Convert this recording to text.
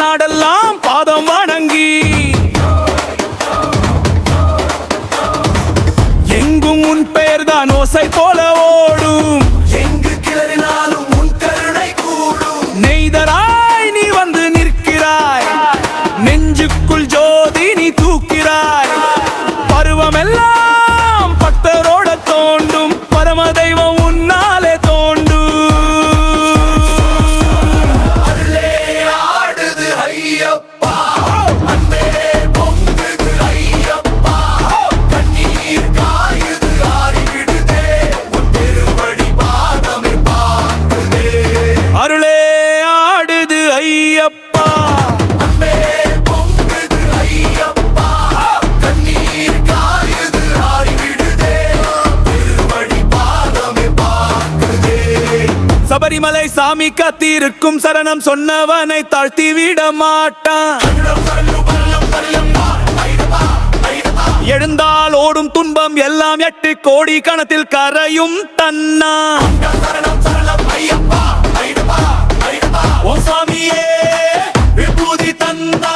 நாடெல்லாம் பாதம் வணங்கி எங்கும் உன் பெயர்தான் ஓசை போல ஓடும். எங்கு கிளறினாலும் உன் கருணை கூடும். நெய்தராய் நீ வந்து நிற்கிறாய், நெஞ்சுக்குள் ஜோதி நீ தூக்கிறாய். பருவமெல்லாம் பக்தரோட தோண்டும், பரம தெய்வம் உன்னாலே தோண்டும். அருளே ஆடுது ஐயப்பா, அன்பே பொங்குது ஐயப்பா. கண்ணீர் காயுது ஆறிவிடுதே, உன் திருவடி பாதமே பார்க்குதே. அருளே ஆடுது ஐயப்பா, அன்பே பொங்குது ஐயப்பா. கண்ணீர் காயுது ஆறிவிடுதே, திருவடி பாதமே பார்க்குதே. சபரிமலை சாமி காத்திருக்கும், சரணம் சொன்னவனை தாழ்த்தி விட மாட்டான். எழுந்தால் ஓடும் துன்பம் எல்லாம் 8 கோடி கணத்தில் கரையும் தன்னா. ஓ சாமியே விபூதி தந்தா